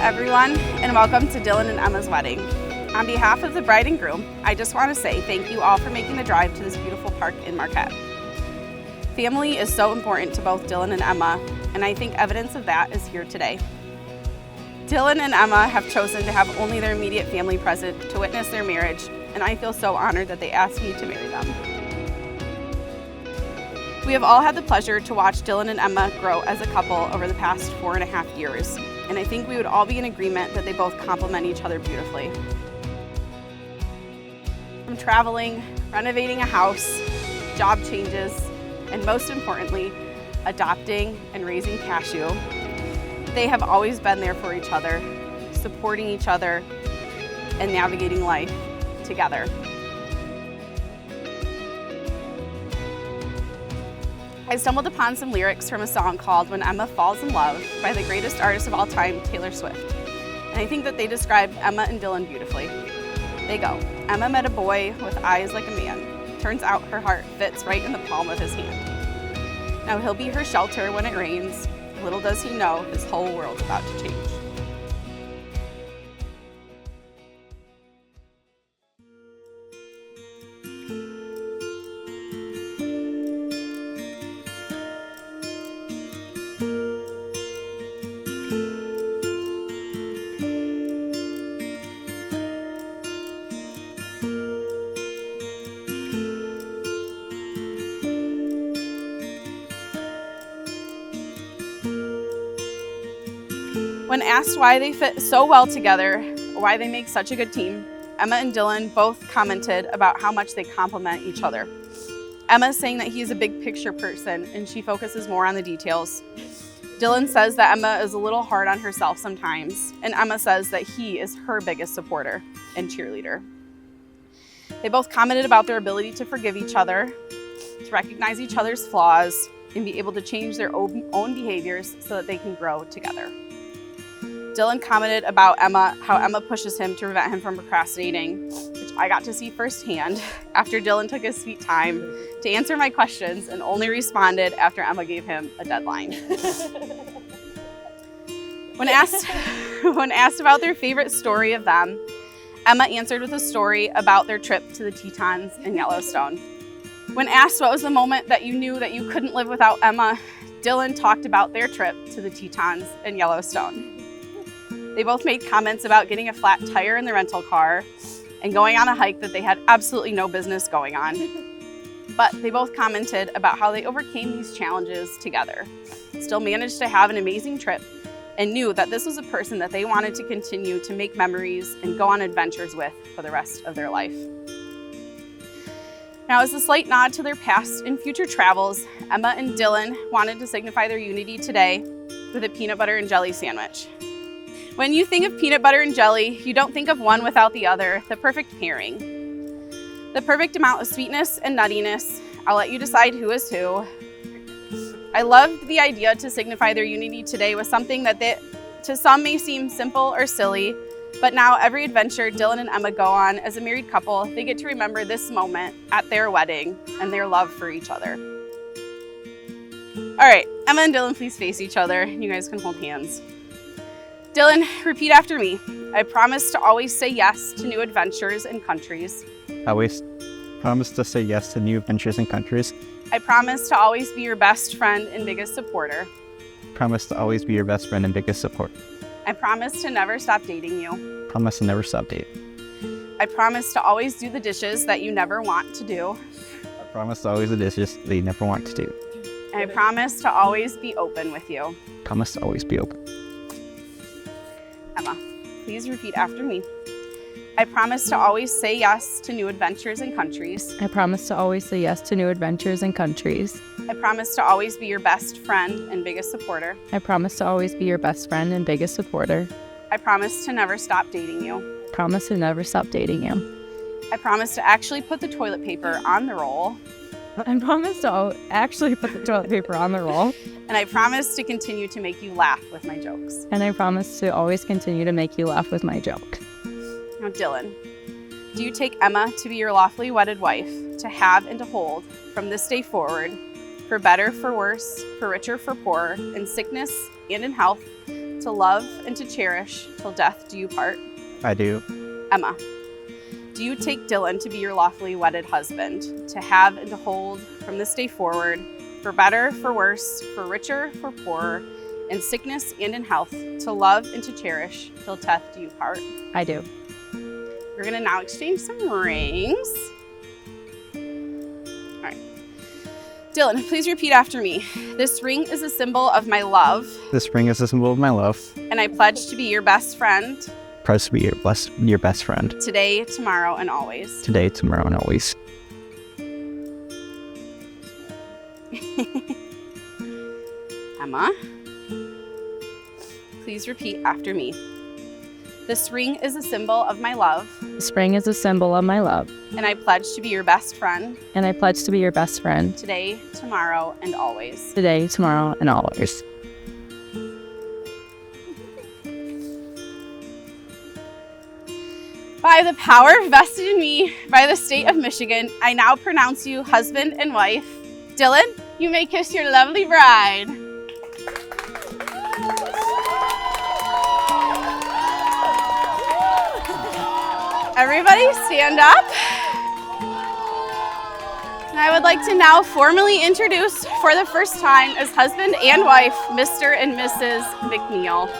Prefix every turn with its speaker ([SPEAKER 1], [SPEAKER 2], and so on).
[SPEAKER 1] everyone, and welcome to Dylan and Emma's wedding. On behalf of the bride and groom, I just want to say thank you all for making the drive to this beautiful park in Marquette. Family is so important to both Dylan and Emma, and I think evidence of that is here today. Dylan and Emma have chosen to have only their immediate family present to witness their marriage, and I feel so honored that they asked me to marry them. We have all had the pleasure to watch Dylan and Emma grow as a couple over the past 4.5 years, and I think we would all be in agreement that they both complement each other beautifully. From traveling, renovating a house, job changes, and most importantly, adopting and raising Cashew, they have always been there for each other, supporting each other, and navigating life together. I stumbled upon some lyrics from a song called When Emma Falls in Love by the greatest artist of all time, Taylor Swift. And I think that they describe Emma and Dylan beautifully. They go, Emma met a boy with eyes like a man. Turns out her heart fits right in the palm of his hand. Now he'll be her shelter when it rains. Little does he know his whole world's about to change. When asked why they fit so well together, or why they make such a good team, Emma and Dylan both commented about how much they complement each other. Emma's saying that he's a big picture person and she focuses more on the details. Dylan says that Emma is a little hard on herself sometimes, and Emma says that he is her biggest supporter and cheerleader. They both commented about their ability to forgive each other, to recognize each other's flaws, and be able to change their own behaviors so that they can grow together. Dylan commented about Emma, how Emma pushes him to prevent him from procrastinating, which I got to see firsthand after Dylan took his sweet time to answer my questions and only responded after Emma gave him a deadline. When asked about their favorite story of them, Emma answered with a story about their trip to the Tetons in Yellowstone. When asked what was the moment that you knew that you couldn't live without Emma, Dylan talked about their trip to the Tetons in Yellowstone. They both made comments about getting a flat tire in the rental car and going on a hike that they had absolutely no business going on. But they both commented about how they overcame these challenges together, still managed to have an amazing trip, and knew that this was a person that they wanted to continue to make memories and go on adventures with for the rest of their life. Now, as a slight nod to their past and future travels, Emma and Dylan wanted to signify their unity today with a peanut butter and jelly sandwich. When you think of peanut butter and jelly, you don't think of one without the other, the perfect pairing. The perfect amount of sweetness and nuttiness. I'll let you decide who is who. I loved the idea to signify their unity today with something that to some may seem simple or silly, but now every adventure Dylan and Emma go on as a married couple, they get to remember this moment at their wedding and their love for each other. All right, Emma and Dylan, please face each other. You guys can hold hands. Dylan, repeat after me. I promise to always say yes to new adventures and countries.
[SPEAKER 2] I always promise to say yes to new adventures and countries.
[SPEAKER 1] I promise to always be your best friend and biggest supporter.
[SPEAKER 2] Promise to always be your best friend and biggest support.
[SPEAKER 1] I promise to never stop dating you.
[SPEAKER 2] Promise to never stop dating.
[SPEAKER 1] I promise to always do the dishes that you never want to do.
[SPEAKER 2] I promise to always do the dishes that you never want to do.
[SPEAKER 1] And I promise to always be open with you.
[SPEAKER 2] Promise to always be open.
[SPEAKER 1] Emma, please repeat after me. I promise to always say yes to new adventures and countries.
[SPEAKER 3] I promise to always say yes to new adventures and countries.
[SPEAKER 1] I promise to always be your best friend and biggest supporter.
[SPEAKER 3] I promise to always be your best friend and biggest supporter.
[SPEAKER 1] I promise to never stop dating you.
[SPEAKER 3] Promise to never stop dating you.
[SPEAKER 1] I promise to actually put the toilet paper on the roll.
[SPEAKER 3] I promise to actually put the toilet paper on the roll.
[SPEAKER 1] And I promise to continue to make you laugh with my jokes.
[SPEAKER 3] And I promise to always continue to make you laugh with my joke.
[SPEAKER 1] Now, Dylan, do you take Emma to be your lawfully wedded wife, to have and to hold from this day forward, for better, for worse, for richer, for poorer, in sickness and in health, to love and to cherish till death do you part?
[SPEAKER 2] I do.
[SPEAKER 1] Emma, do you take Dylan to be your lawfully wedded husband, to have and to hold from this day forward, for better, for worse, for richer, for poorer, in sickness and in health, to love and to cherish till death do you part?
[SPEAKER 3] I do.
[SPEAKER 1] We're gonna now exchange some rings. All right. Dylan, please repeat after me. This ring is a symbol of my love,
[SPEAKER 2] This ring is a symbol of my love.
[SPEAKER 1] and I pledge to be your best friend
[SPEAKER 2] Pledge to be your best friend.
[SPEAKER 1] today, tomorrow, and always.
[SPEAKER 2] Today, tomorrow, and always.
[SPEAKER 1] Emma, please repeat after me. This ring is a symbol of my love,
[SPEAKER 3] This ring is a symbol of my love,
[SPEAKER 1] and I pledge to be your best friend
[SPEAKER 3] and I pledge to be your best friend
[SPEAKER 1] today, tomorrow, and always.
[SPEAKER 3] today, tomorrow, and always.
[SPEAKER 1] By the power vested in me by the state of Michigan, I now pronounce you husband and wife. Dylan, you may kiss your lovely bride. Everybody stand up. And I would like to now formally introduce for the first time as husband and wife, Mr. and Mrs. McNeil.